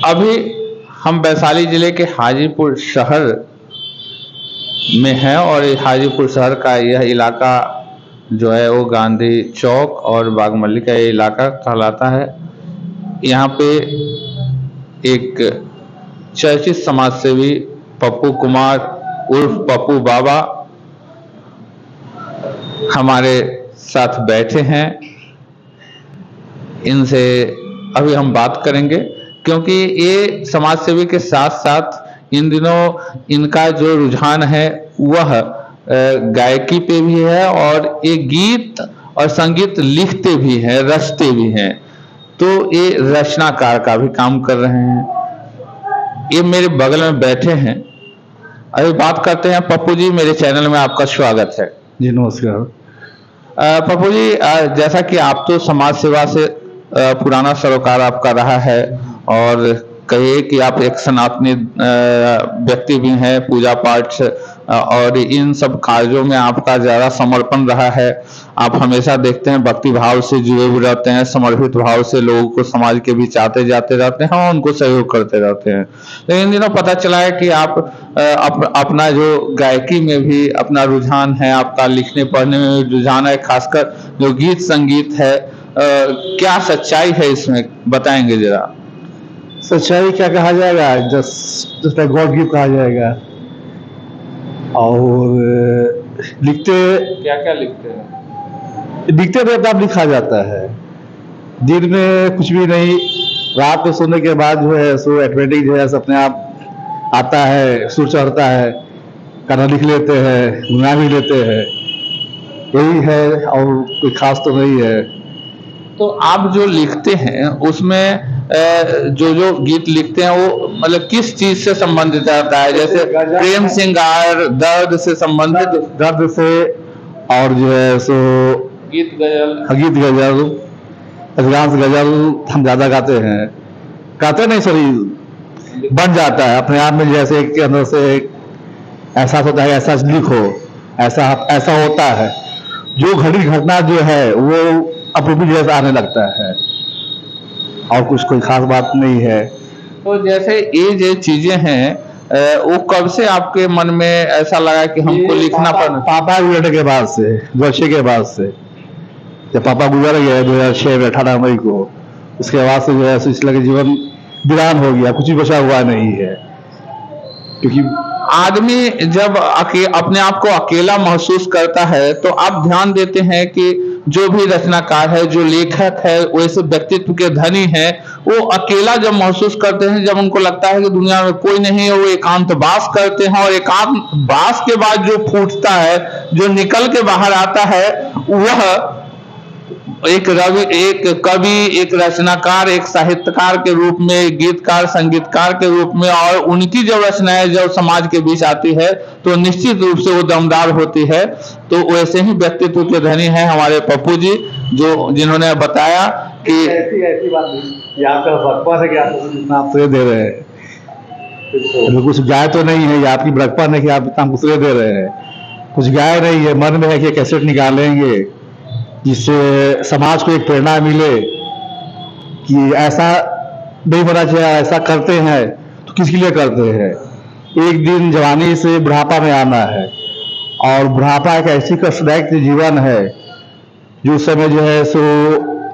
अभी हम वैशाली जिले के हाजीपुर शहर में हैं और हाजीपुर शहर का यह इलाका जो है वो गांधी चौक और बागमल्ली का ये इलाका कहलाता है। यहाँ पे एक चर्चित समाज सेवी पप्पू कुमार उर्फ पप्पू बाबा हमारे साथ बैठे हैं। इनसे अभी हम बात करेंगे क्योंकि ये समाज सेवी के साथ साथ इन दिनों इनका जो रुझान है वह गायकी पे भी है और ये गीत और संगीत लिखते भी हैं, रचते भी हैं। तो ये रचनाकार का भी काम कर रहे हैं। ये मेरे बगल में बैठे हैं। अभी बात करते हैं। पप्पू जी, मेरे चैनल में आपका स्वागत है। जी नमस्कार। पप्पू जी, जैसा कि आप तो समाज सेवा से पुराना सरोकार आपका रहा है और कहिए कि आप एक सनातनी व्यक्ति भी हैं, पूजा पाठ और इन सब कार्यों में आपका ज़्यादा समर्पण रहा है। आप हमेशा देखते हैं भक्ति भाव से जुड़े हुए रहते हैं, समर्पित भाव से लोगों को समाज के बीच आते जाते रहते हैं और उनको सहयोग करते रहते हैं। लेकिन इन दिनों पता चला है कि आप अपना जो गायकी में भी अपना रुझान है, आपका लिखने पढ़ने में भी रुझान है, खासकर जो गीत संगीत है। क्या सच्चाई है इसमें, बताएंगे जरा। सच्चाई क्या कहा जाएगा, जस्ट गॉड गिफ्ट कहा जाएगा। और लिखते क्या क्या लिखते हैं? लिखते तो अपना लिखा जाता है। दिन में कुछ भी नहीं, रात को सोने के बाद जो है सो ऑटोमेटिक जो है अपने आप आता है, सुर चढ़ता है, गाना लिख लेते हैं, गुनगुना भी लेते हैं। यही है और कोई खास तो नहीं है। तो आप जो लिखते हैं उसमें जो जो गीत लिखते हैं वो मतलब किस चीज से संबंधित रहता है? जैसे प्रेम श्रृंगार, दर्द से संबंधित? दर्द से, और जो है सो गीत गजल, अधिकांश गजल हम ज्यादा गाते हैं। गाते नहीं, सॉरी, बन जाता है अपने आप में। जैसे के अंदर से एहसास होता है, ऐसा लिखो, ऐसा ऐसा होता है। जो घड़ी घटना जो है वो अपने जैसे आने लगता है और कुछ कोई खास बात नहीं है। तो जैसे ये जो चीजें हैं वो कब से आपके मन में ऐसा लगा कि हमको लिखना पड़ना? पापा गुजरने के बाद से, 2006 के बाद से। जब पापा गुजर गए 2006 में 18 मई को, उसके बाद से जो है सिलसिला के जीवन वीरान हो गया, कुछ भी बचा हुआ नहीं है। क्योंकि आदमी जब अपने आप को अकेला महसूस करता है तो आप ध्यान देते हैं कि जो भी रचनाकार है, जो लेखक है, वैसे व्यक्तित्व के धनी है, वो अकेला जब महसूस करते हैं, जब उनको लगता है कि दुनिया में कोई नहीं है, वो एकांतवास करते हैं और एकांतवास के बाद जो फूटता है, जो निकल के बाहर आता है, वह एक कवि, एक रचनाकार, एक साहित्यकार के रूप में, गीतकार, संगीतकार के रूप में। और उनकी जब रचनाएं जब समाज के बीच आती है तो निश्चित रूप से वो दमदार होती है। तो वैसे ही व्यक्तित्व के धनी हैं हमारे पप्पू जी, जिन्होंने बताया कि ऐसी बात नहीं, आपका बचपन है कि आप इतना दे रहे हैं। कुछ गाय तो नहीं है, आपकी बचपन है कि आप इतना दूसरे दे रहे हैं। कुछ गाय नहीं है, मन में है कि कैसेट निकालेंगे जिससे समाज को एक प्रेरणा मिले कि ऐसा नहीं होना चाहिए, ऐसा करते हैं तो किसके लिए करते हैं। एक दिन जवानी से बुढ़ापा में आना है और बुढ़ापा एक ऐसी कष्टदायक जीवन है जो उस समय जो है सो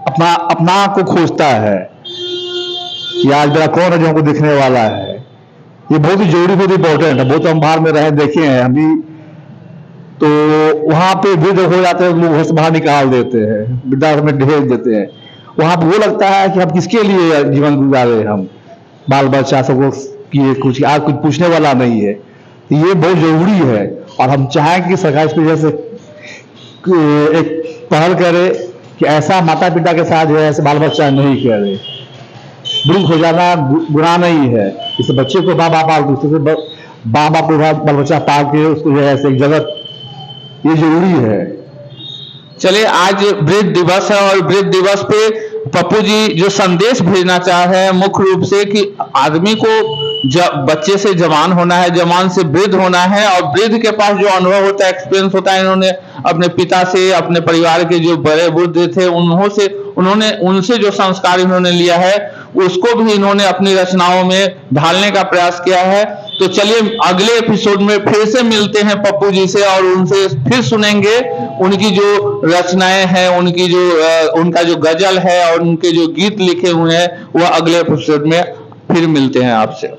अपना को खोजता है कि आज मेरा कौन है जो हमको दिखने वाला है। ये बहुत ही जरूरी, बहुत इंपॉर्टेंट है। बहुत हम बाहर में रहे, देखे हैं हम भी। तो वहां पे वृद्ध हो जाते हैं, लोग घर से बाहर निकाल देते हैं, वृद्धाश्रम में भेज देते हैं। वहां पे वो लगता है कि हम किसके लिए जीवन गुजारे, हम बाल बच्चा सबको किए, कुछ आज कुछ पूछने वाला नहीं है। तो ये बहुत जरूरी है और हम चाहें कि सरकार इस वजह से एक पहल करे कि ऐसा माता पिता के साथ जो है ऐसे बाल बच्चा नहीं करे। वृद्ध हो जाना गुनाह नहीं है। इस बच्चे को माँ बाप पाल, दूसरे से माँ बाप को बाल बच्चा पाल के उसको जो है एक जगत, ये जरूरी है। चलिए, आज वृद्ध दिवस है और वृद्ध दिवस पे पप्पू जी जो संदेश भेजना चाह रहे हैं मुख्य रूप से कि आदमी को बच्चे से जवान होना है, जवान से वृद्ध होना है और वृद्ध के पास जो अनुभव होता है, एक्सपीरियंस होता है, इन्होंने अपने पिता से, अपने परिवार के जो बड़े बुजुर्ग थे उन्होंने उनसे जो संस्कार इन्होंने लिया है उसको भी इन्होंने अपनी रचनाओं में ढालने का प्रयास किया है। तो चलिए अगले एपिसोड में फिर से मिलते हैं पप्पू जी से और उनसे फिर सुनेंगे उनकी जो रचनाएं हैं, उनकी जो उनका जो गजल है और उनके जो गीत लिखे हुए हैं, वह अगले एपिसोड में फिर मिलते हैं आपसे।